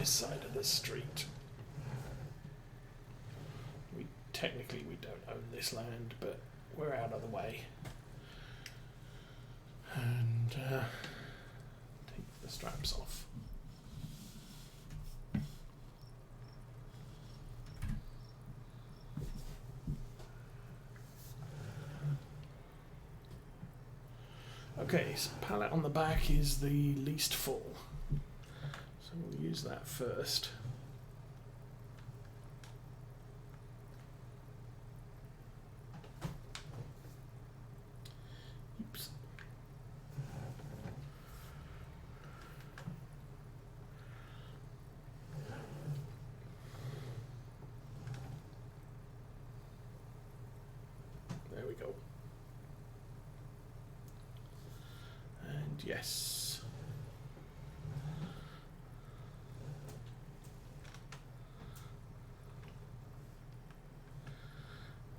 this side of the street. Technically we don't own this land, but we're out of the way. And take the straps off. Okay, so pallet on the back is the least full. So we'll use that first. Oops. There we go. And yes.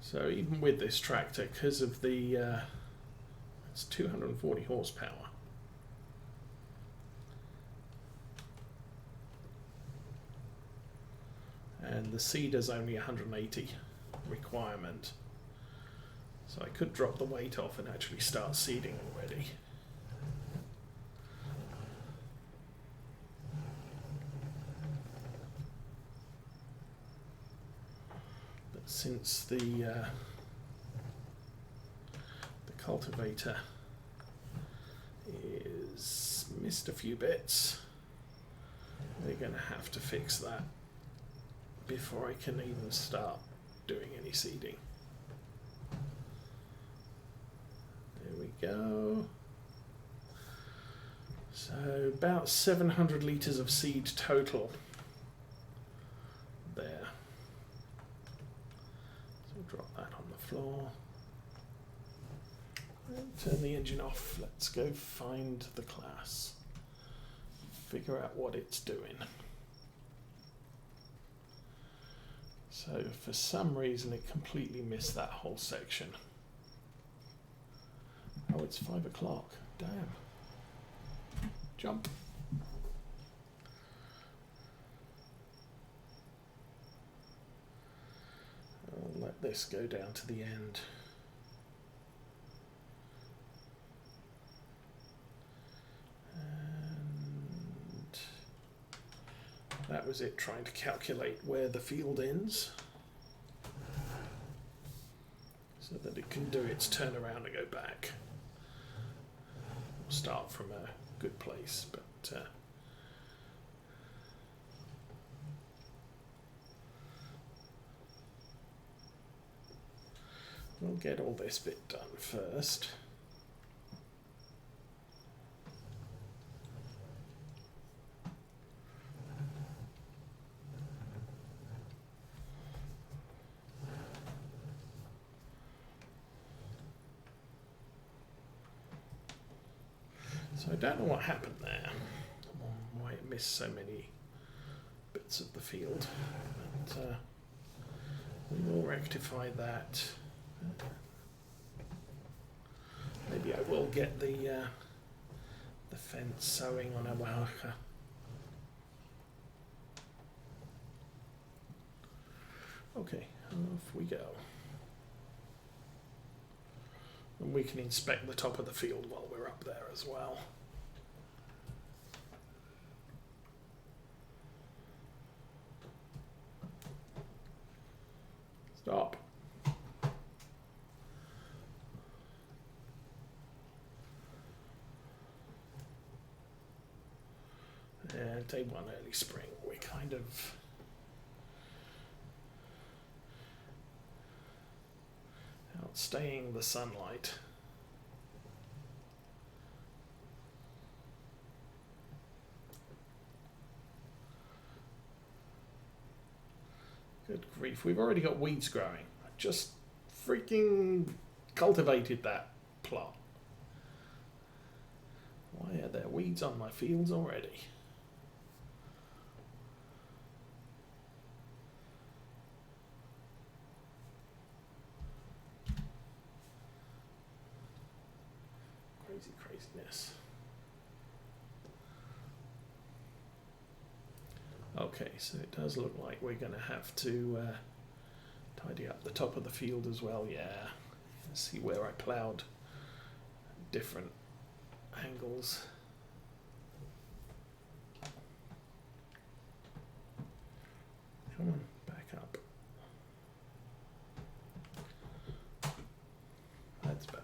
So even with this tractor, because of the, it's 240 horsepower. And the seeder's only 180 requirement. So I could drop the weight off and actually start seeding already. Since the cultivator is missed a few bits, we're going to have to fix that before I can even start doing any seeding. There we go. So about 700 litres of seed total there. Drop that on the floor. And turn the engine off. Let's go find the class. Figure out what it's doing. So for some reason it completely missed that whole section. Oh, it's 5 o'clock. Damn. Jump. I'll let this go down to the end. And that was it, trying to calculate where the field ends so that it can do its turnaround and go back. We'll start from a good place, but we'll get all this bit done first. So I don't know what happened there, why it missed so many bits of the field, but we will rectify that. Maybe I will get the fence sewing on a Oaxaca. Okay, off we go. And we can inspect the top of the field while we're up there as well. Stop. And day one early spring, we're kind of outstaying the sunlight. Good grief, we've already got weeds growing. I just freaking cultivated that plot. Why are there weeds on my fields already? Craziness. Okay, so it does look like we're going to have to tidy up the top of the field as well. Yeah, let's see where I ploughed different angles. Come on, back up. That's better.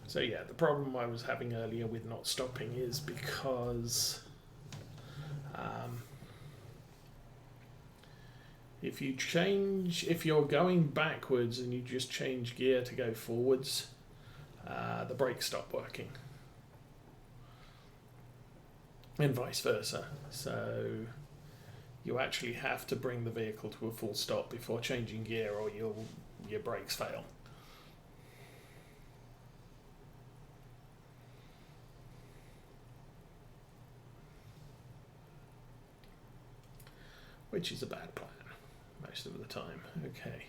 So yeah, the problem I was having earlier with not stopping is because if you're going backwards and you just change gear to go forwards, the brakes stop working. And vice versa. So you actually have to bring the vehicle to a full stop before changing gear, or your brakes fail. Which is a bad plan most of the time. Okay.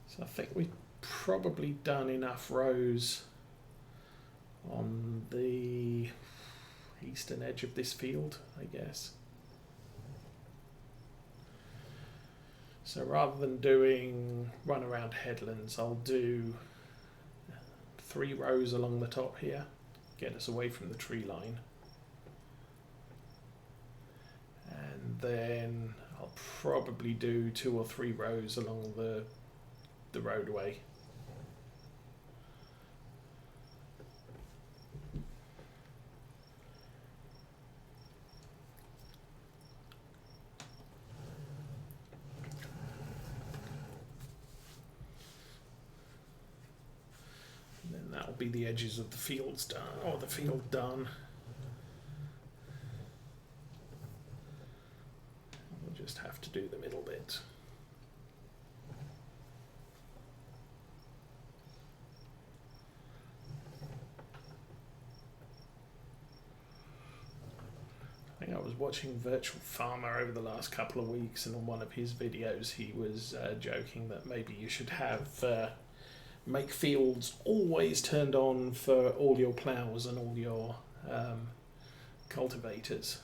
So I think we've probably done enough rows on the eastern edge of this field, I guess. So rather than doing run around headlands, I'll do 3 rows along the top here, get us away from the tree line. And then I'll probably do 2 or 3 rows along the roadway. And then that'll be the edges of the fields done, or the field done. We'll just have to do the middle bit. I was watching Virtual Farmer over the last couple of weeks, and on one of his videos he was joking that maybe you should have make fields always turned on for all your ploughs and all your cultivators,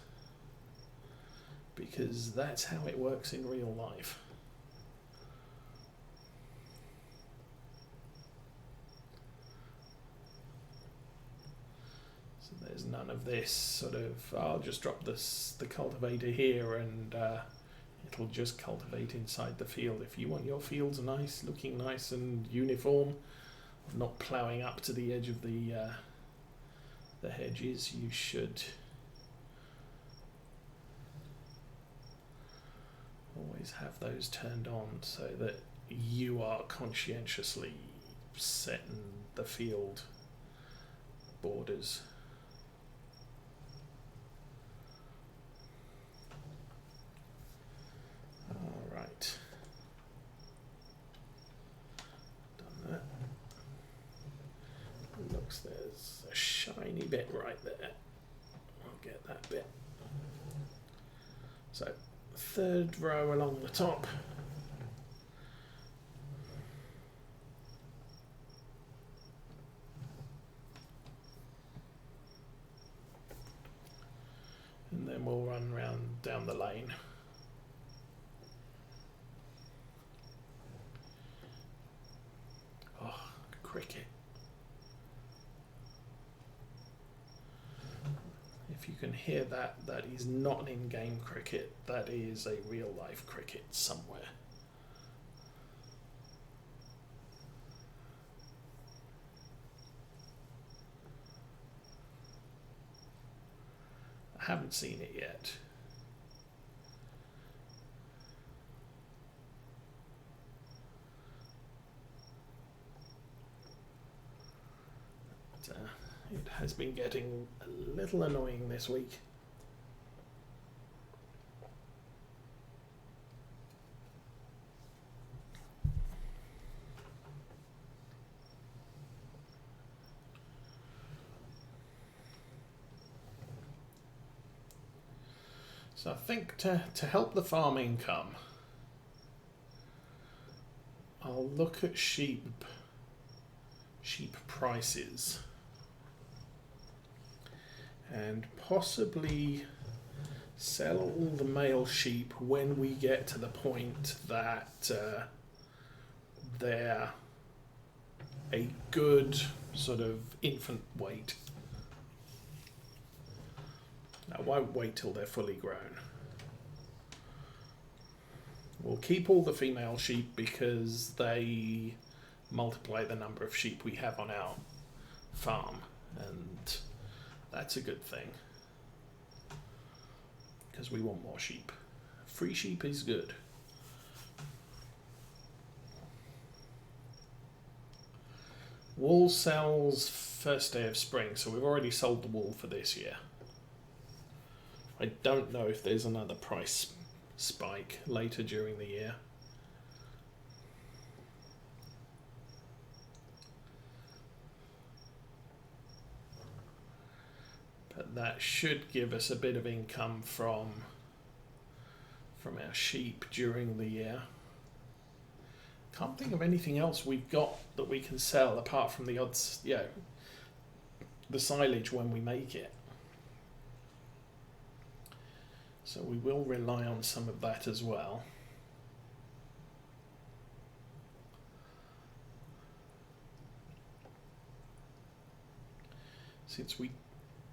because that's how it works in real life. There's none of this sort of, I'll just drop the cultivator here and it'll just cultivate inside the field. If you want your fields nice, looking nice and uniform, not ploughing up to the edge of the hedges, you should always have those turned on so that you are conscientiously setting the field borders. Alright, done that. Looks, there's a shiny bit right there. I'll get that bit. So, 3rd row along the top. And then we'll run round down the lane. Oh, cricket. If you can hear that, that is not an in-game cricket, that is a real-life cricket somewhere. I haven't seen it yet. But, it has been getting a little annoying this week. So I think to help the farm income, I'll look at sheep prices and possibly sell all the male sheep when we get to the point that they're a good sort of infant weight. I won't wait till they're fully grown. We'll keep all the female sheep because they multiply the number of sheep we have on our farm, and that's a good thing because we want more sheep. Free sheep is good. Wool sells first day of spring, so we've already sold the wool for this year. I don't know if there's another price spike later during the year. But that should give us a bit of income from our sheep during the year. Can't think of anything else we've got that we can sell apart from the odds, the silage when we make it. So we will rely on some of that as well. Since we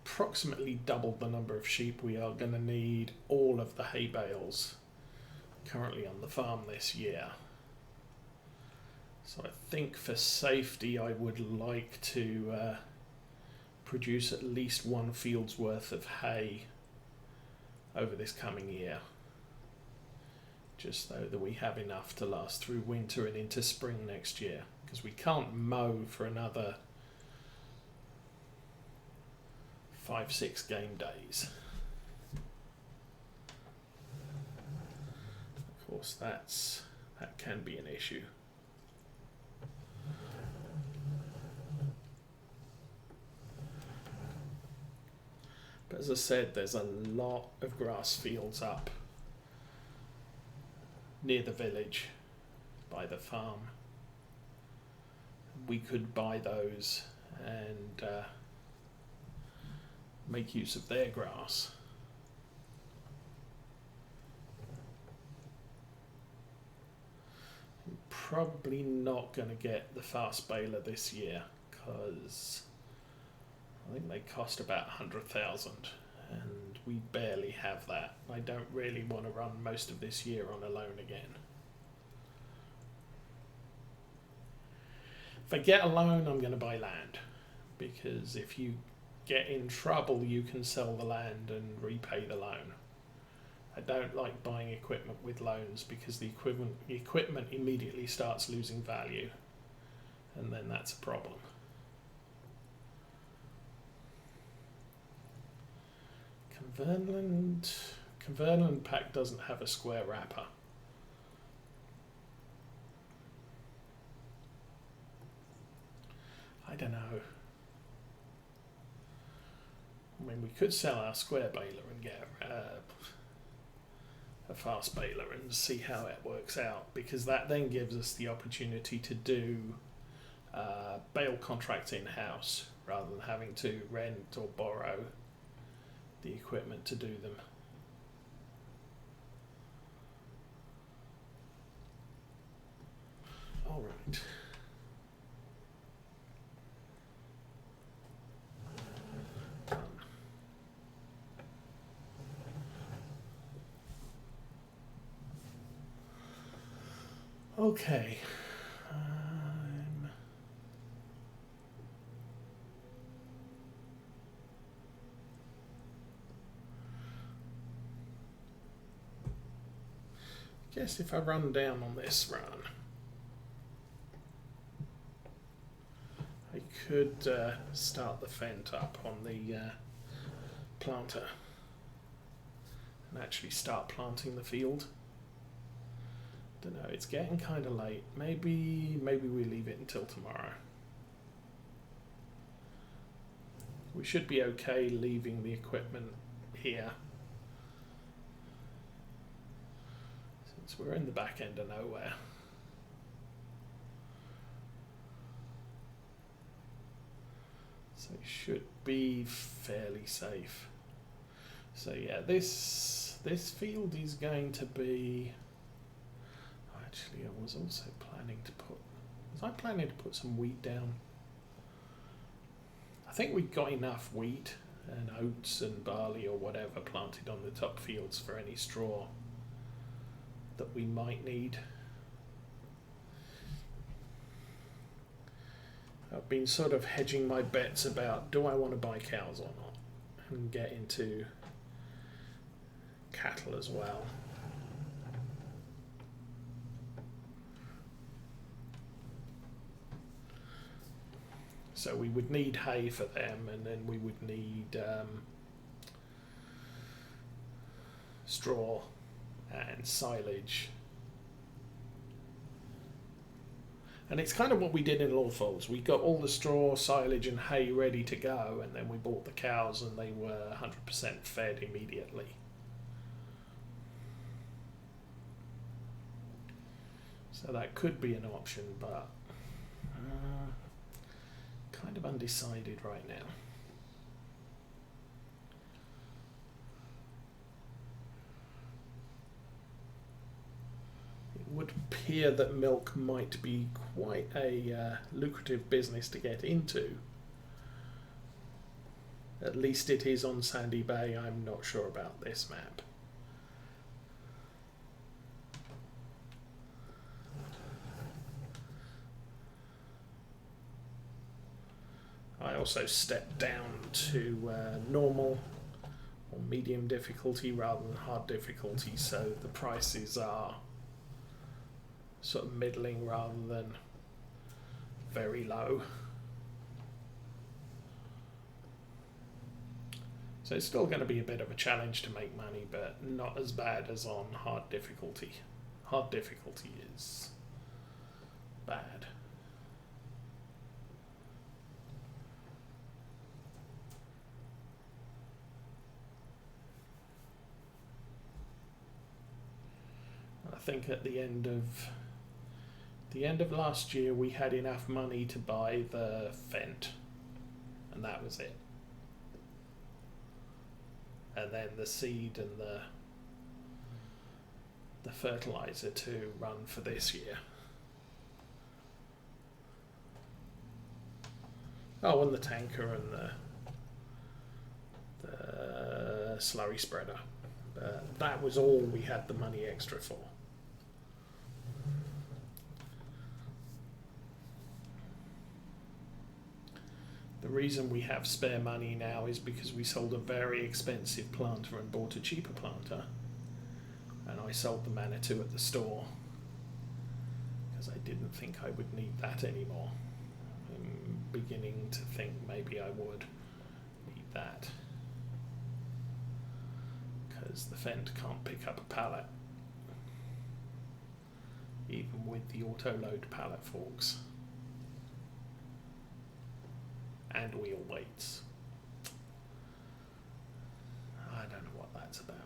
approximately doubled the number of sheep, we are going to need all of the hay bales currently on the farm this year. So I think for safety I would like to produce at least one field's worth of hay over this coming year, just so that we have enough to last through winter and into spring next year, because we can't mow for another 5-6 game days. Of course that can be an issue. But as I said, there's a lot of grass fields up near the village by the farm. We could buy those and make use of their grass. I'm probably not going to get the fast baler this year because I think they cost about 100,000 and we barely have that. I don't really want to run most of this year on a loan again. If I get a loan, I'm going to buy land, because if you get in trouble you can sell the land and repay the loan. I don't like buying equipment with loans because the equipment immediately starts losing value, and then that's a problem. Kvernland pack doesn't have a square wrapper. I don't know. I mean, we could sell our square baler and get a fast baler and see how it works out, because that then gives us the opportunity to do bale contracts in-house rather than having to rent or borrow the equipment to do them. All right. Okay. I guess if I run down on this run, I could start the fent up on the planter and actually start planting the field. Don't know, it's getting kind of late. Maybe we leave it until tomorrow. We should be okay leaving the equipment here, since we're in the back end of nowhere. So it should be fairly safe. So yeah, this field is going to be... Actually, I was also planning to put... Was I planning to put some wheat down? I think we've got enough wheat and oats and barley or whatever planted on the top fields for any straw that we might need. I've been sort of hedging my bets about, do I want to buy cows or not, and get into cattle as well. So we would need hay for them, and then we would need straw and silage. And it's kind of what we did in Lawfolds. We got all the straw, silage and hay ready to go, and then we bought the cows and they were 100% fed immediately. So that could be an option, but kind of undecided right now. It would appear that milk might be quite a lucrative business to get into. At least it is on Sandy Bay. I'm not sure about this map. I also stepped down to normal or medium difficulty rather than hard difficulty, so the prices are sort of middling rather than very low. So it's still going to be a bit of a challenge to make money, but not as bad as on hard difficulty. Hard difficulty is bad. I think at the end of last year we had enough money to buy the Fent, and that was it. And then the seed and the fertilizer to run for this year. Oh, and the tanker and the slurry spreader. That was all we had the money extra for. The reason we have spare money now is because we sold a very expensive planter and bought a cheaper planter, and I sold the Manitou at the store because I didn't think I would need that anymore. I'm beginning to think maybe I would need that because the Fent can't pick up a pallet even with the auto load pallet forks and wheel weights. I don't know what that's about.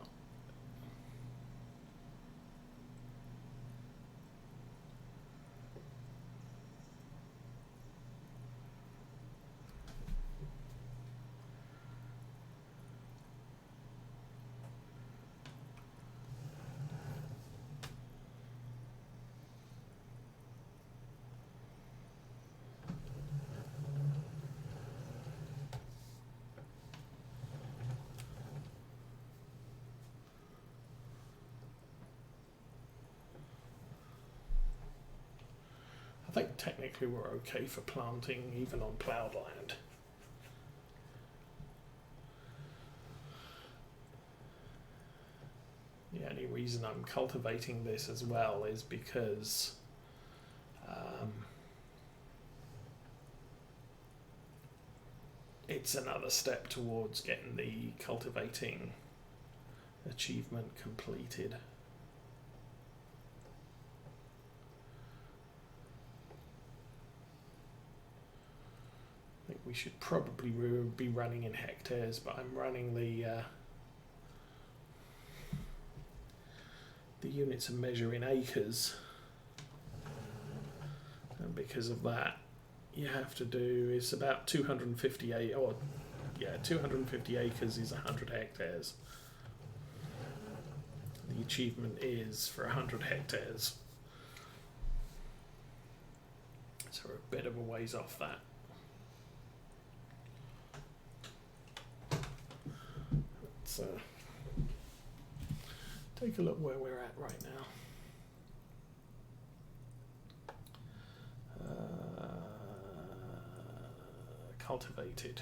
I think technically we're okay for planting even on ploughed land. The only reason I'm cultivating this as well is because it's another step towards getting the cultivating achievement completed. I think we should probably be running in hectares, but I'm running the units of measure in acres, and because of that you have to do is about 258, or yeah, 250 acres is 100 hectares. The achievement is for 100 hectares. So we're a bit of a ways off that. Let's take a look where we're at right now. Cultivated.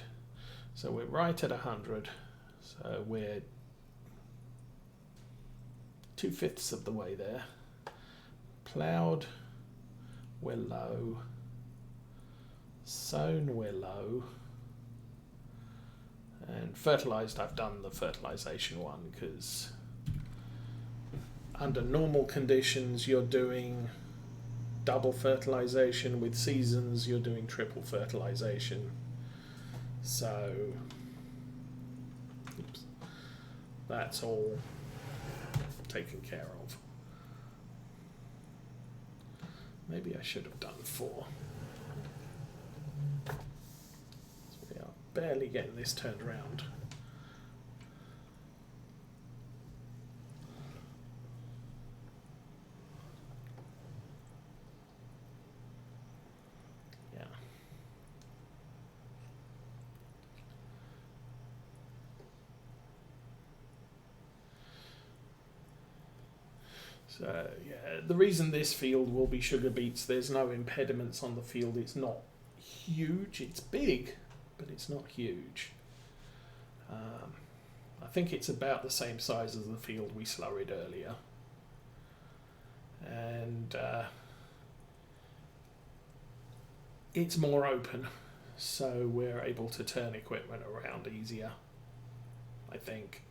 So we're right at 100. So we're 2/5 of the way there. Ploughed, we're low. Sown, we're low. And fertilised, I've done the fertilisation one because under normal conditions you're doing double fertilisation. With seasons you're doing triple fertilisation. So that's all taken care of. Maybe I should have done 4. So we are barely getting this turned around. So yeah, the reason this field will be sugar beets, there's no impediments on the field. It's not huge. It's big, but it's not huge. I think it's about the same size as the field we slurried earlier. And it's more open, so we're able to turn equipment around easier, I think.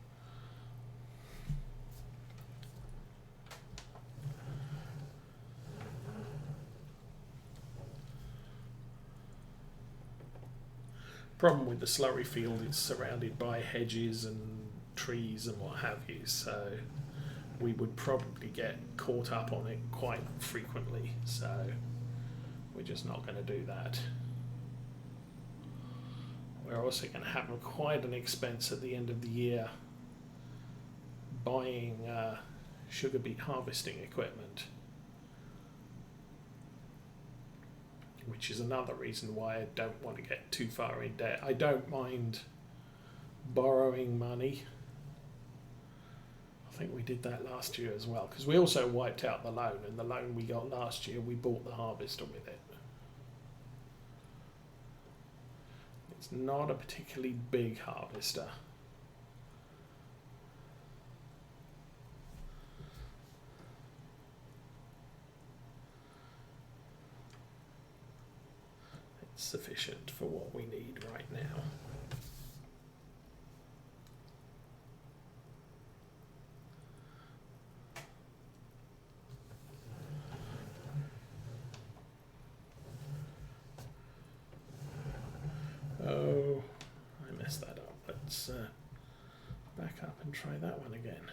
Problem with the slurry field, it's surrounded by hedges and trees and what have you, so we would probably get caught up on it quite frequently, so we're just not going to do that. We're also going to have quite an expense at the end of the year buying sugar beet harvesting equipment, which is another reason why I don't want to get too far in debt. I don't mind borrowing money. I think we did that last year as well, because we also wiped out the loan, and the loan we got last year, we bought the harvester with it. It's not a particularly big harvester. Sufficient for what we need right now. Oh, I messed that up. Let's back up and try that one again.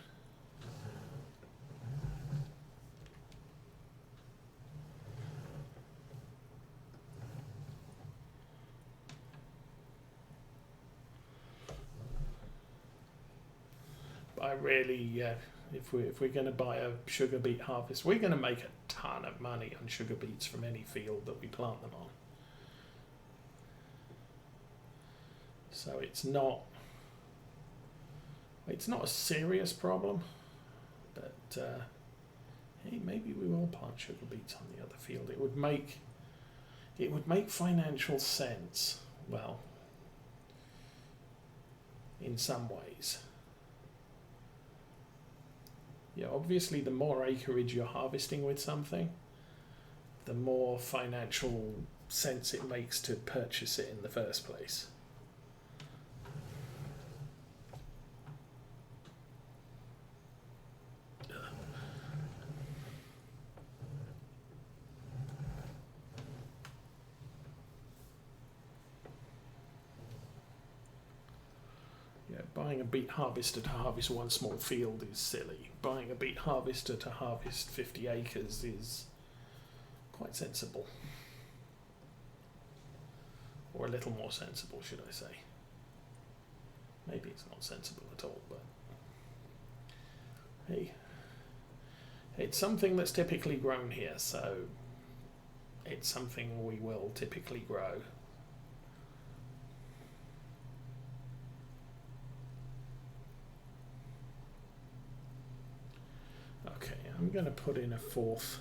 I really, if we're going to buy a sugar beet harvest, we're going to make a ton of money on sugar beets from any field that we plant them on. So it's not a serious problem, but hey, maybe we will plant sugar beets on the other field. It would make financial sense. Well, in some ways. Yeah, obviously the more acreage you're harvesting with something, the more financial sense it makes to purchase it in the first place. Buying a beet harvester to harvest one small field is silly. Buying a beet harvester to harvest 50 acres is quite sensible. or a little more sensible, should I say. Maybe it's not sensible at all, but hey, it's something that's typically grown here, so it's something we will typically grow. Okay, I'm going to put in a 4th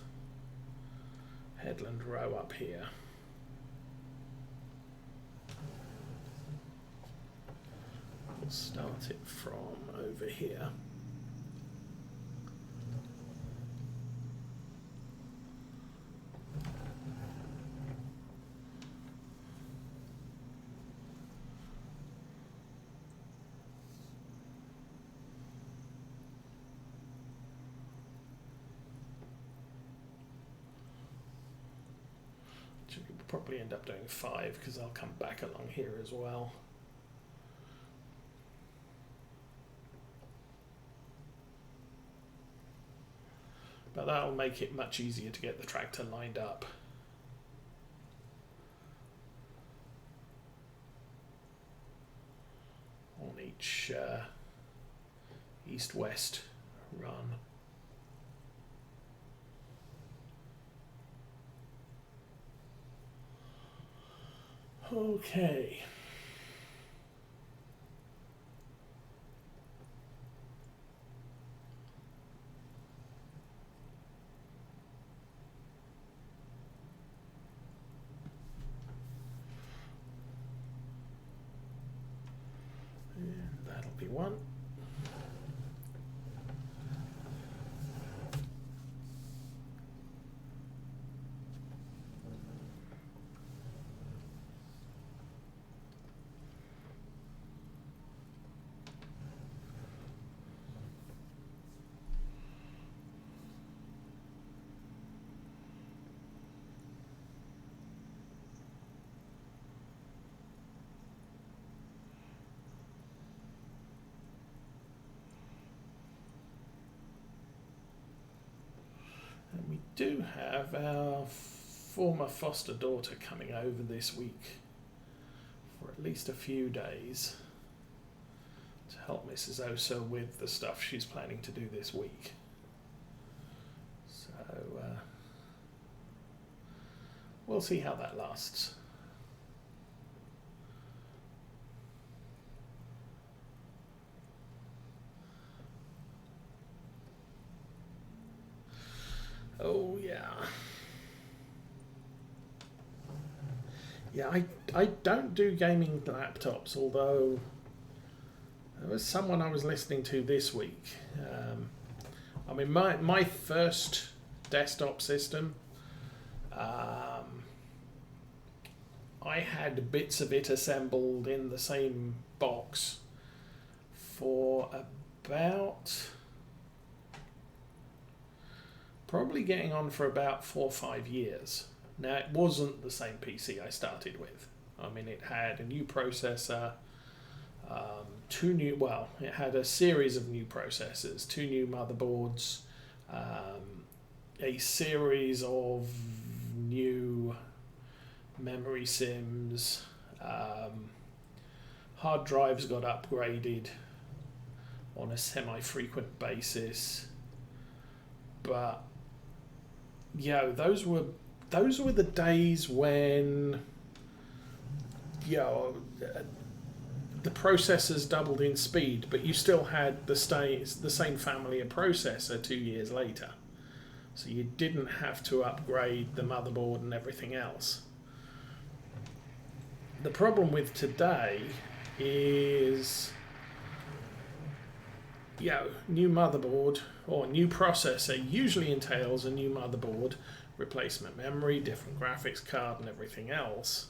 headland row up here. We'll start it from over here. We'll probably end up doing 5 because I'll come back along here as well. But that'll make it much easier to get the tractor lined up. On each east-west run. Okay. And that'll be one. And we do have our former foster daughter coming over this week for at least a few days to help Mrs. Osa with the stuff she's planning to do this week. So we'll see how that lasts. Oh yeah. Yeah, I don't do gaming laptops, although there was someone I was listening to this week. I mean, my first desktop system, I had bits of it assembled in the same box for about... probably getting on for about 4 or 5 years. Now, it wasn't the same PC I started with. I mean, it had a new processor, it had a series of new processors, 2 new motherboards, a series of new memory sims, hard drives got upgraded on a semi-frequent basis, but those were the days when the processors doubled in speed, but you still had the same family of processor 2 years later, so you didn't have to upgrade the motherboard and everything else. The problem with today is new motherboard or new processor usually entails a new motherboard, replacement memory, different graphics card and everything else.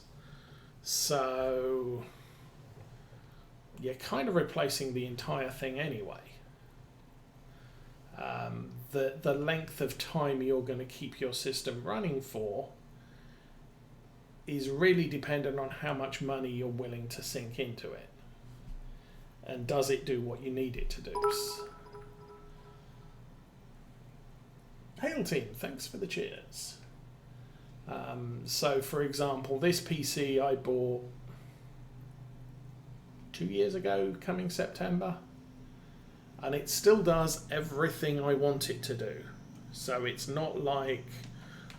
So you're kind of replacing the entire thing anyway. The length of time you're going to keep your system running for is really dependent on how much money you're willing to sink into it. And does it do what you need it to do? Hail team, thanks for the cheers. So for example, this PC I bought 2 years ago, coming September. And it still does everything I want it to do. So it's not like,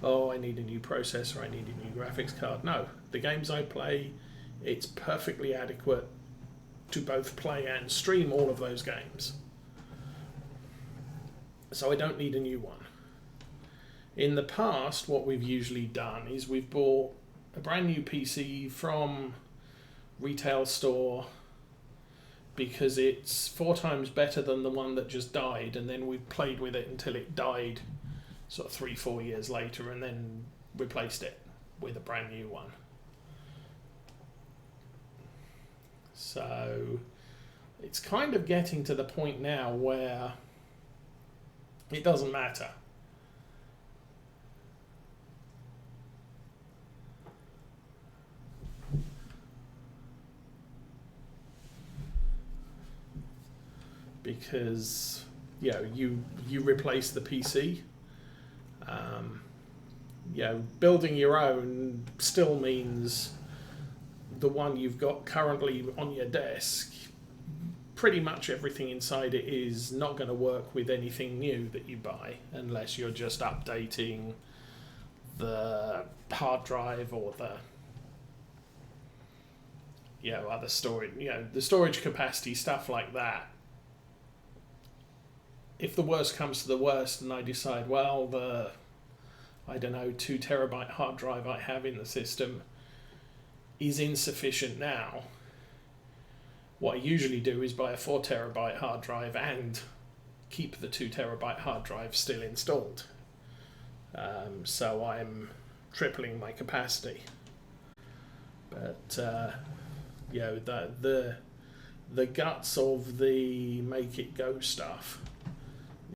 oh, I need a new processor, I need a new graphics card. No, the games I play, it's perfectly adequate to both play and stream all of those games. So I don't need a new one. In the past, what we've usually done is we've bought a brand new PC from retail store because it's 4 times better than the one that just died, and then we've played with it until it died sort of 3-4 years later, and then replaced it with a brand new one. So it's kind of getting to the point now where it doesn't matter. Because you replace the PC. Building your own still means the one you've got currently on your desk, pretty much everything inside it is not going to work with anything new that you buy, unless you're just updating the hard drive or the other storage, the storage capacity, stuff like that. If the worst comes to the worst and I decide, well, the 2 terabyte hard drive I have in the system is insufficient now, what I usually do is buy a 4 terabyte hard drive and keep the 2 terabyte hard drive still installed. So I'm tripling my capacity. But the guts of the make it go stuff